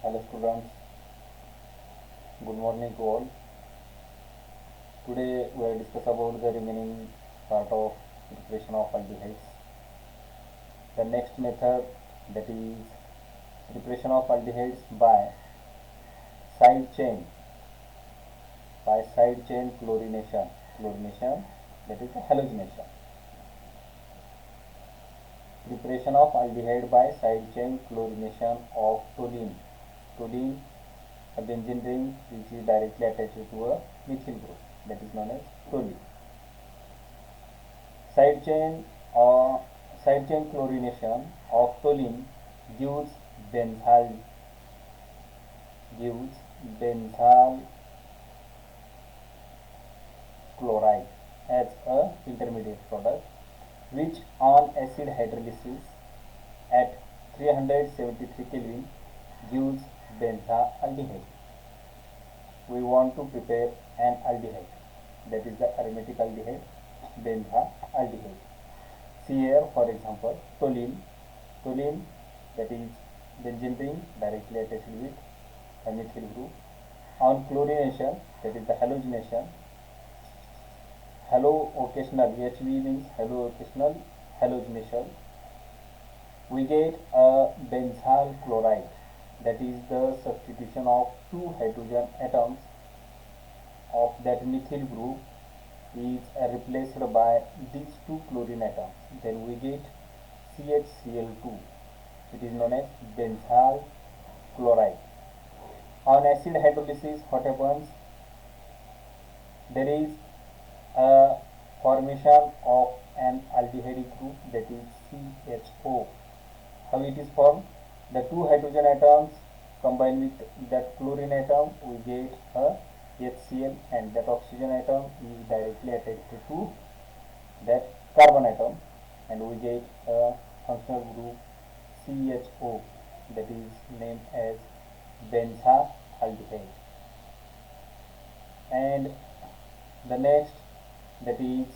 Hello students, good morning to all. Today we will discuss about the remaining part of preparation of aldehydes. The next method, that is preparation of aldehydes by side chain chlorination, that is the halogenation. Preparation of aldehyde by side chain chlorination of toluene, a benzene ring which is directly attached to a methyl group, that is known as toluene. Side chain chlorination of toluene gives benzyl chloride as a intermediate product, which on acid hydrolysis at 373 Kelvin gives benzaldehyde. We want to prepare an aldehyde, that is the aromatic aldehyde, benzaldehyde. See here, for example, toluene, that is benzene ring directly attached with a methyl group. On chlorination, that is the halogenation, halo-occasional, HV means halo-occasional halogenation, we get a benzyl chloride, that is the substitution of two hydrogen atoms of that methyl group is replaced by these two chlorine atoms. Then we get CHCl2. It is known as benzyl chloride. On acid hydrolysis, what happens? There is a formation of an aldehyde group, that is CHO. How it is formed? The two hydrogen atoms combine with that chlorine atom, we get a HCl, and that oxygen atom is directly attached to that carbon atom, and we get a functional group CHO, that is named as benzaldehyde. And the next, that is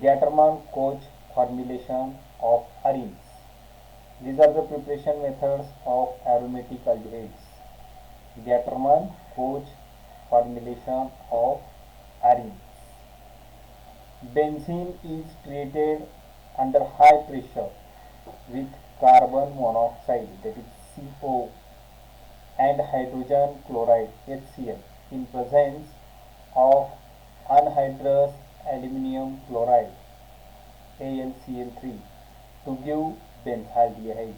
Gattermann-Koch formulation of arenes. These are the preparation methods of aromatic aldehydes. Gattermann-Koch formulation of arenes. Benzene is treated under high pressure with carbon monoxide, that is CO, and hydrogen chloride, HCl, in presence of anhydrous aluminum chloride, AlCl3, to give benzaldehyde.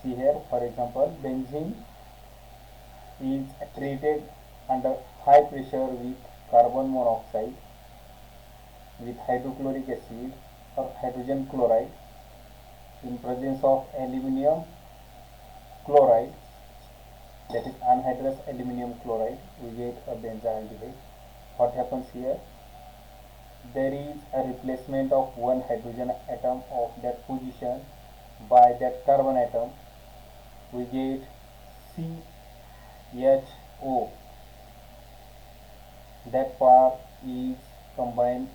See here, for example, benzene is treated under high pressure with carbon monoxide, with hydrochloric acid or hydrogen chloride, in presence of aluminum chloride, that is anhydrous aluminum chloride, we get a benzaldehyde. What happens here? There is a replacement of one hydrogen atom of that position by that carbon atom. We get CHO. That part is combined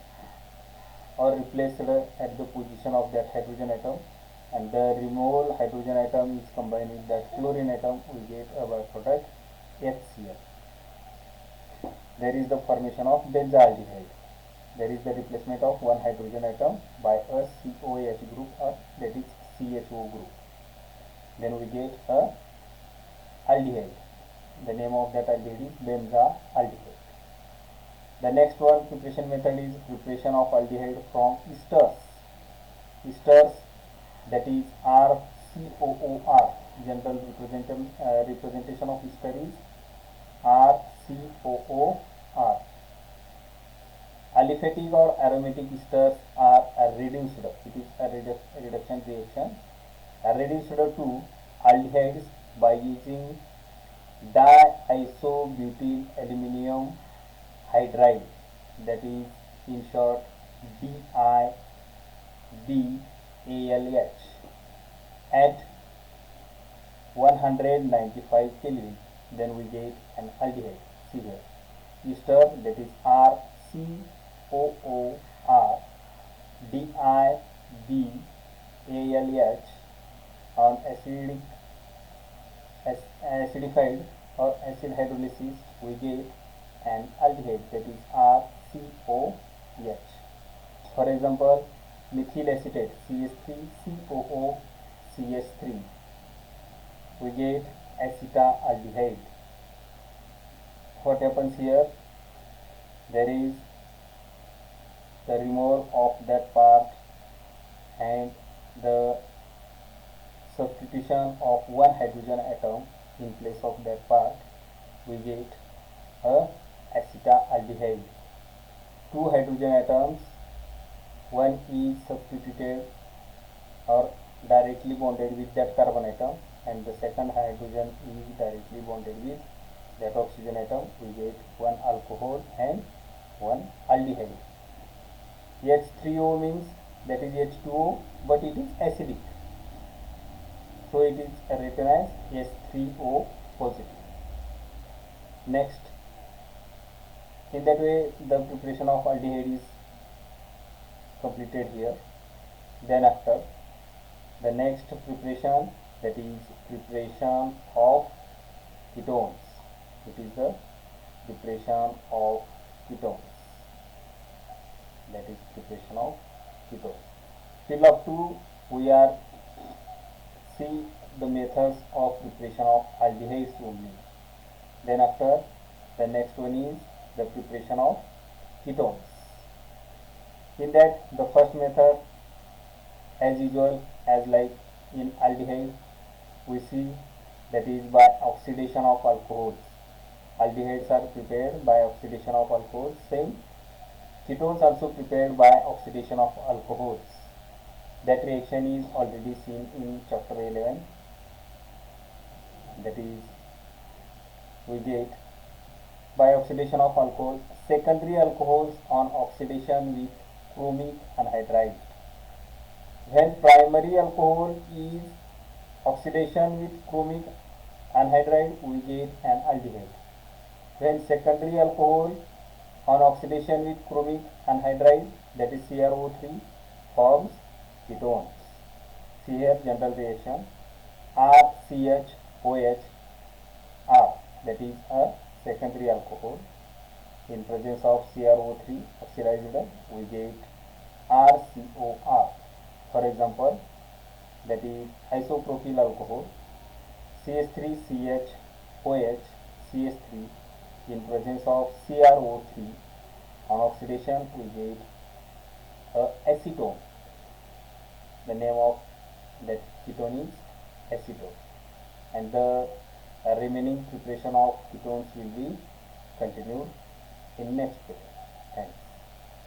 or replaced at the position of that hydrogen atom, and the removed hydrogen atom is combined with that chlorine atom, we get a byproduct HCl. There is the formation of benzaldehyde. There is the replacement of one hydrogen atom by a COH group, or that is CHO group. Then we get a aldehyde. The name of that aldehyde is benzaldehyde. The next one preparation method is preparation of aldehyde from esters. Esters, that is RCOOR. General representation of ester is RCOOR. Aliphatic or aromatic esters are reduced. It is a reduction reaction. Reduced to aldehydes by using diisobutyl aluminum hydride, that is in short DIBALH, at 195 Kelvin. Then we get an aldehyde. See here, ester, that is RCOOR DIBALH on acidified or acid hydrolysis, we get an aldehyde, that is RCOH. For example, methyl acetate CH3COOCH3, we get acetaldehyde. What happens here? There is the removal of that part and the substitution of one hydrogen atom in place of that part, we get a acetaldehyde. Two hydrogen atoms, one is substituted or directly bonded with that carbon atom, and the second hydrogen is directly bonded with that oxygen atom, we get one alcohol and one aldehyde. H3O means that is H2O, but it is acidic, so it is written as H3O positive. Next, in that way the preparation of aldehyde is completed here. Then after, the next preparation, that is preparation of ketones. It is the preparation of ketones. That is preparation of ketones. Till up to we are see the methods of preparation of aldehydes only. Then after, the next one is the preparation of ketones. In that, the first method, as usual, as like in aldehyde, we see that is by oxidation of alcohols. Aldehydes are prepared by oxidation of alcohols. Same, ketones also prepared by oxidation of alcohols. That reaction is already seen in chapter 11. That is, we get by oxidation of alcohol secondary alcohols on oxidation with chromic anhydride. When primary alcohol is oxidation with chromic anhydride, we get an aldehyde. When secondary alcohol on oxidation with chromic anhydride, that is CrO3, forms ketones. See here general reaction, RCHOH R, that is a secondary alcohol. In presence of CrO3 oxidized, we get RCOR. For example, that is isopropyl alcohol, CH3CHOH CH3. In presence of CrO3 on oxidation, we get acetone. The name of that ketone is acetone, and the remaining preparation of ketones will be continued in next video. Thanks.